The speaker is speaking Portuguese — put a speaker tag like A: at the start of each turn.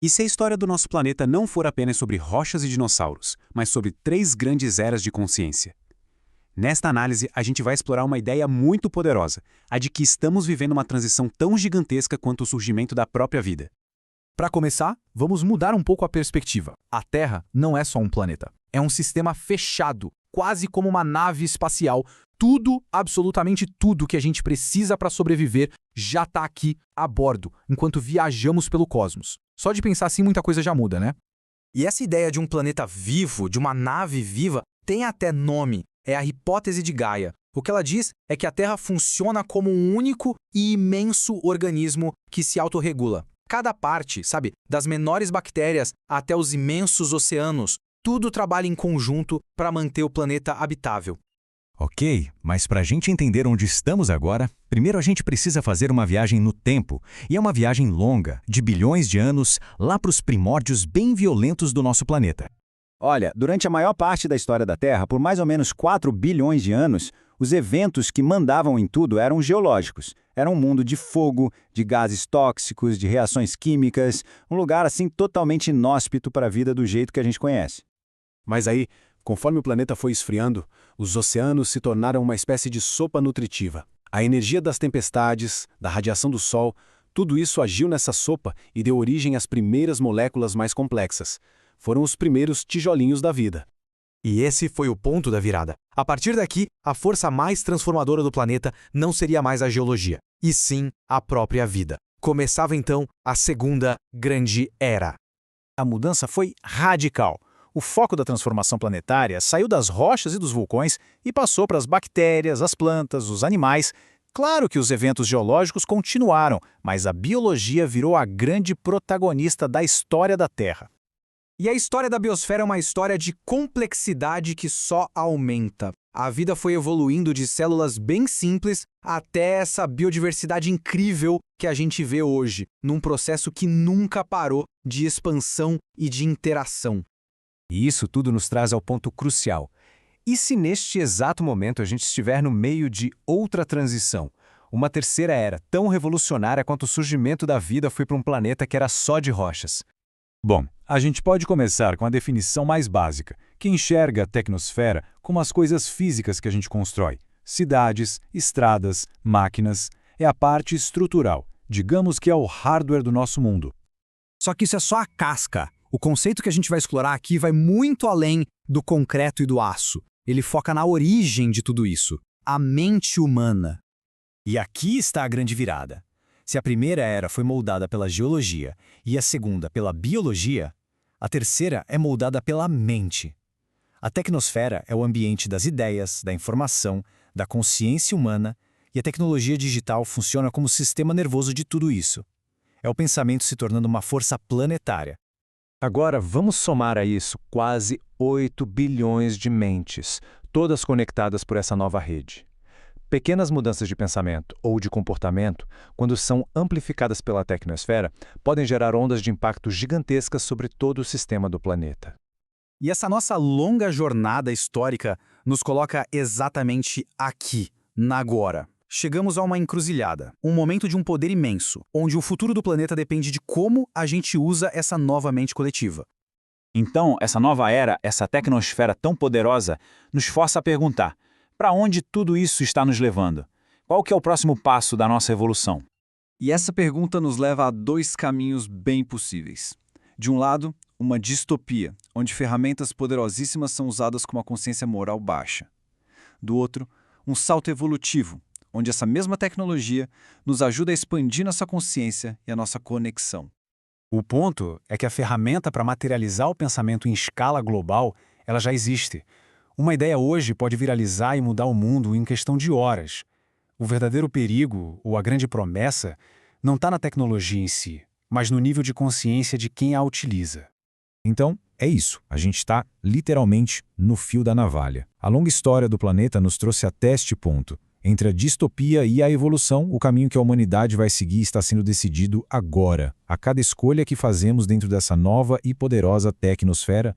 A: E se a história do nosso planeta não for apenas sobre rochas e dinossauros, mas sobre 3 grandes eras de consciência? Nesta análise, a gente vai explorar uma ideia muito poderosa, a de que estamos vivendo uma transição tão gigantesca quanto o surgimento da própria vida.
B: Para começar, vamos mudar um pouco a perspectiva. A Terra não é só um planeta. É um sistema fechado, quase como uma nave espacial. Tudo, absolutamente tudo que a gente precisa para sobreviver já está aqui a bordo, enquanto viajamos pelo cosmos. Só de pensar assim, muita coisa já muda, né?
C: E essa ideia de um planeta vivo, de uma nave viva, tem até nome. É a hipótese de Gaia. O que ela diz é que a Terra funciona como um único e imenso organismo que se autorregula. Cada parte, sabe, das menores bactérias até os imensos oceanos, tudo trabalha em conjunto para manter o planeta habitável.
D: Ok, mas para a gente entender onde estamos agora, primeiro a gente precisa fazer uma viagem no tempo. E é uma viagem longa, de bilhões de anos, lá para os primórdios bem violentos do nosso planeta.
E: Olha, durante a maior parte da história da Terra, por mais ou menos 4 bilhões de anos, os eventos que mandavam em tudo eram geológicos. Era um mundo de fogo, de gases tóxicos, de reações químicas, um lugar assim totalmente inóspito para a vida do jeito que a gente conhece.
A: Mas aí, conforme o planeta foi esfriando, os oceanos se tornaram uma espécie de sopa nutritiva. A energia das tempestades, da radiação do Sol, tudo isso agiu nessa sopa e deu origem às primeiras moléculas mais complexas. Foram os primeiros tijolinhos da vida.
C: E esse foi o ponto da virada. A partir daqui, a força mais transformadora do planeta não seria mais a geologia, e sim a própria vida. Começava então a segunda grande era.
E: A mudança foi radical. O foco da transformação planetária saiu das rochas e dos vulcões e passou para as bactérias, as plantas, os animais. Claro que os eventos geológicos continuaram, mas a biologia virou a grande protagonista da história da Terra.
C: E a história da biosfera é uma história de complexidade que só aumenta. A vida foi evoluindo de células bem simples até essa biodiversidade incrível que a gente vê hoje, num processo que nunca parou de expansão e de interação.
D: E isso tudo nos traz ao ponto crucial. E se neste exato momento a gente estiver no meio de outra transição? Uma terceira era tão revolucionária quanto o surgimento da vida foi para um planeta que era só de rochas.
F: Bom, a gente pode começar com a definição mais básica, que enxerga a tecnosfera como as coisas físicas que a gente constrói. Cidades, estradas, máquinas, é a parte estrutural. Digamos que é o hardware do nosso mundo.
B: Só que isso é só a casca. O conceito que a gente vai explorar aqui vai muito além do concreto e do aço. Ele foca na origem de tudo isso, a mente humana.
E: E aqui está a grande virada. Se a primeira era foi moldada pela geologia e a segunda pela biologia, a terceira é moldada pela mente. A tecnosfera é o ambiente das ideias, da informação, da consciência humana, e a tecnologia digital funciona como sistema nervoso de tudo isso. É o pensamento se tornando uma força planetária.
D: Agora vamos somar a isso quase 8 bilhões de mentes, todas conectadas por essa nova rede. Pequenas mudanças de pensamento ou de comportamento, quando são amplificadas pela tecnosfera, podem gerar ondas de impacto gigantescas sobre todo o sistema do planeta.
B: E essa nossa longa jornada histórica nos coloca exatamente aqui, na agora. Chegamos a uma encruzilhada, um momento de um poder imenso, onde o futuro do planeta depende de como a gente usa essa nova mente coletiva.
G: Então, essa nova era, essa tecnosfera tão poderosa, nos força a perguntar: para onde tudo isso está nos levando? Qual que é o próximo passo da nossa evolução?
H: E essa pergunta nos leva a 2 caminhos bem possíveis. De um lado, uma distopia, onde ferramentas poderosíssimas são usadas com uma consciência moral baixa. Do outro, um salto evolutivo, onde essa mesma tecnologia nos ajuda a expandir nossa consciência e a nossa conexão.
A: O ponto é que a ferramenta para materializar o pensamento em escala global, ela já existe. Uma ideia hoje pode viralizar e mudar o mundo em questão de horas. O verdadeiro perigo, ou a grande promessa, não está na tecnologia em si, mas no nível de consciência de quem a utiliza.
D: Então, é isso. A gente está, literalmente, no fio da navalha. A longa história do planeta nos trouxe até este ponto. Entre a distopia e a evolução, o caminho que a humanidade vai seguir está sendo decidido agora. A cada escolha que fazemos dentro dessa nova e poderosa tecnosfera,